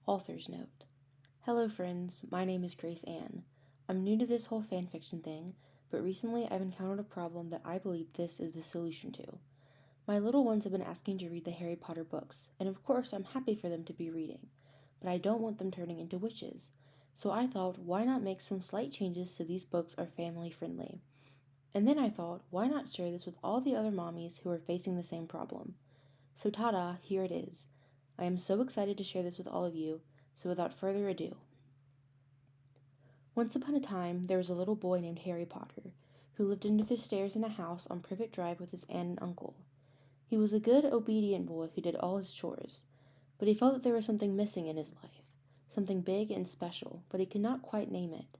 Author's Note. Hello friends, my name is Grace Ann. I'm new to this whole fanfiction thing, but recently I've encountered a problem that I believe this is the solution to. My little ones have been asking to read the Harry Potter books, and of course I'm happy for them to be reading, but I don't want them turning into witches. So I thought, why not make some slight changes so these books are family friendly? And then I thought, why not share this with all the other mommies who are facing the same problem? So ta-da, here it is. I am so excited to share this with all of you, so without further ado. Once upon a time, there was a little boy named Harry Potter, who lived under the stairs in a house on Privet Drive with his aunt and uncle. He was a good, obedient boy who did all his chores, but he felt that there was something missing in his life, something big and special, but he could not quite name it.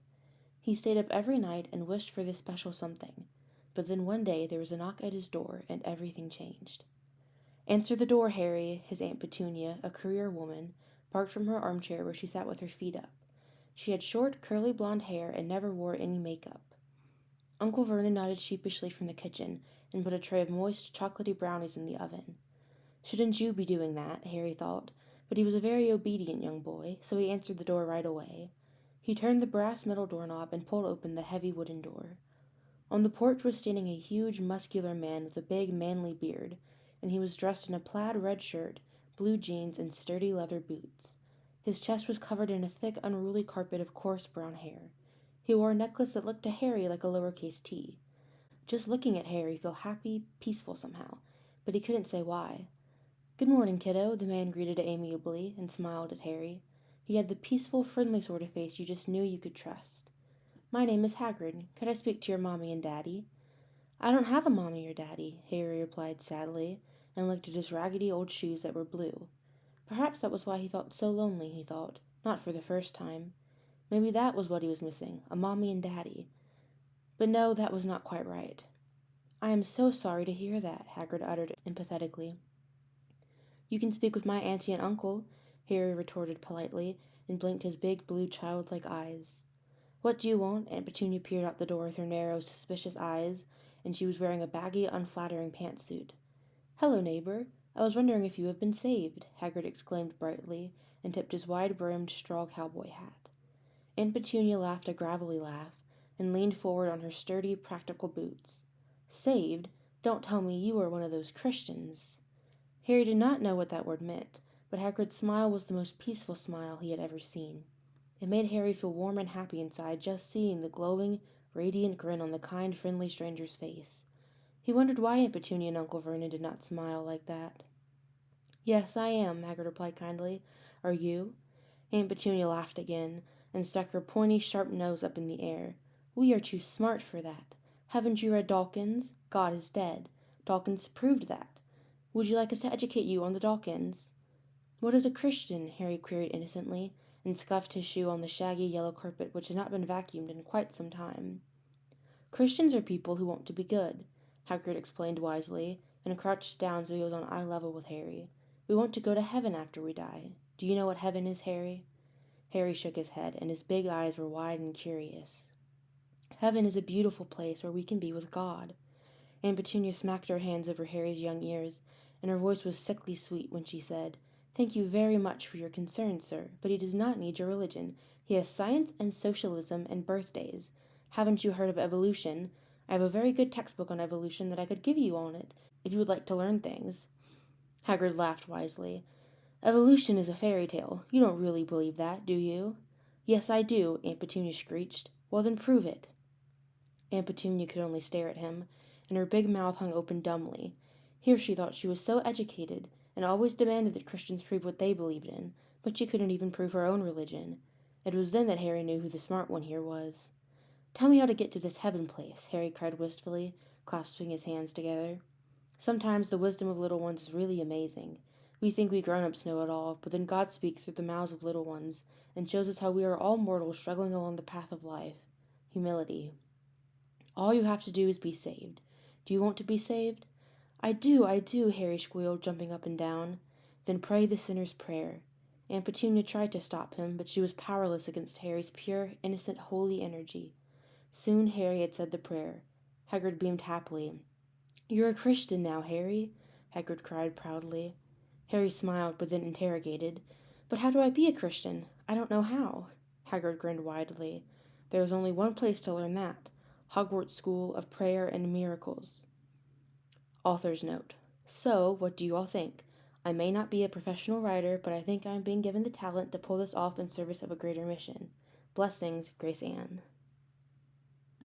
He stayed up every night and wished for this special something, but then one day there was a knock at his door and everything changed. "Answer the door, Harry," his Aunt Petunia, a career woman, barked from her armchair where she sat with her feet up. She had short, curly blonde hair and never wore any makeup. Uncle Vernon nodded sheepishly from the kitchen and put a tray of moist, chocolatey brownies in the oven. Shouldn't you be doing that, Harry thought, but he was a very obedient young boy, so he answered the door right away. He turned the brass metal doorknob and pulled open the heavy wooden door. On the porch was standing a huge, muscular man with a big, manly beard, and he was dressed in a plaid red shirt, blue jeans, and sturdy leather boots. His chest was covered in a thick, unruly carpet of coarse brown hair. He wore a necklace that looked to Harry like a lowercase t. Just looking at Harry felt happy, peaceful somehow, but he couldn't say why. "Good morning, kiddo," the man greeted amiably and smiled at Harry. He had the peaceful, friendly sort of face you just knew you could trust. "My name is Hagrid. Could I speak to your mommy and daddy?" "I don't have a mommy or daddy," Harry replied sadly, and looked at his raggedy old shoes that were blue. Perhaps that was why he felt so lonely, he thought, not for the first time. Maybe that was what he was missing, a mommy and daddy. But no, that was not quite right. "I am so sorry to hear that," Hagrid uttered empathetically. "You can speak with my auntie and uncle," Harry retorted politely, and blinked his big, blue, childlike eyes. "What do you want?" Aunt Petunia peered out the door with her narrow, suspicious eyes, and she was wearing a baggy, unflattering pantsuit. "Hello, neighbor. I was wondering if you have been saved," Hagrid exclaimed brightly, and tipped his wide-brimmed straw cowboy hat. Aunt Petunia laughed a gravelly laugh, and leaned forward on her sturdy, practical boots. "Saved? Don't tell me you are one of those Christians." Harry did not know what that word meant, but Hagrid's smile was the most peaceful smile he had ever seen. It made Harry feel warm and happy inside just seeing the glowing, radiant grin on the kind, friendly stranger's face. He wondered why Aunt Petunia and Uncle Vernon did not smile like that. "Yes, I am," Hagrid replied kindly. "Are you?" Aunt Petunia laughed again, and stuck her pointy, sharp nose up in the air. "We are too smart for that. Haven't you read Dawkins? God is dead. Dawkins proved that. Would you like us to educate you on the Dawkins?" "What is a Christian?" Harry queried innocently, and scuffed his shoe on the shaggy yellow carpet which had not been vacuumed in quite some time. "Christians are people who want to be good," Hagrid explained wisely, and crouched down so he was on eye level with Harry. "We want to go to heaven after we die. Do you know what heaven is, Harry?" Harry shook his head, and his big eyes were wide and curious. "Heaven is a beautiful place where we can be with God." Aunt Petunia smacked her hands over Harry's young ears, and her voice was sickly sweet when she said, "Thank you very much for your concern, sir, but he does not need your religion. He has science and socialism and birthdays. Haven't you heard of evolution? I have a very good textbook on evolution that I could give you on it, if you would like to learn things." Hagrid laughed wisely. "Evolution is a fairy tale. You don't really believe that, do you?" "Yes, I do," Aunt Petunia screeched. "Well, then prove it." Aunt Petunia could only stare at him, and her big mouth hung open dumbly. Here she thought she was so educated, and always demanded that Christians prove what they believed in, but she couldn't even prove her own religion. It was then that Harry knew who the smart one here was. "Tell me how to get to this heaven place," Harry cried wistfully, clasping his hands together. Sometimes the wisdom of little ones is really amazing. We think we grown-ups know it all, but then God speaks through the mouths of little ones, and shows us how we are all mortals struggling along the path of life. Humility. "All you have to do is be saved. Do you want to be saved?" I do," Harry squealed, jumping up and down. "Then pray the sinner's prayer." Aunt Petunia tried to stop him, but she was powerless against Harry's pure, innocent, holy energy. Soon Harry had said the prayer. Hagrid beamed happily. "You're a Christian now, Harry," Hagrid cried proudly. Harry smiled, but then interrogated, But how do I be a Christian? I don't know how. Hagrid grinned widely. There is only one place to learn that. Hogwarts School of Prayer and Miracles. Author's note. So, what do you all think? I may not be a professional writer, but I think I'm being given the talent to pull this off in service of a greater mission. Blessings, Grace Ann.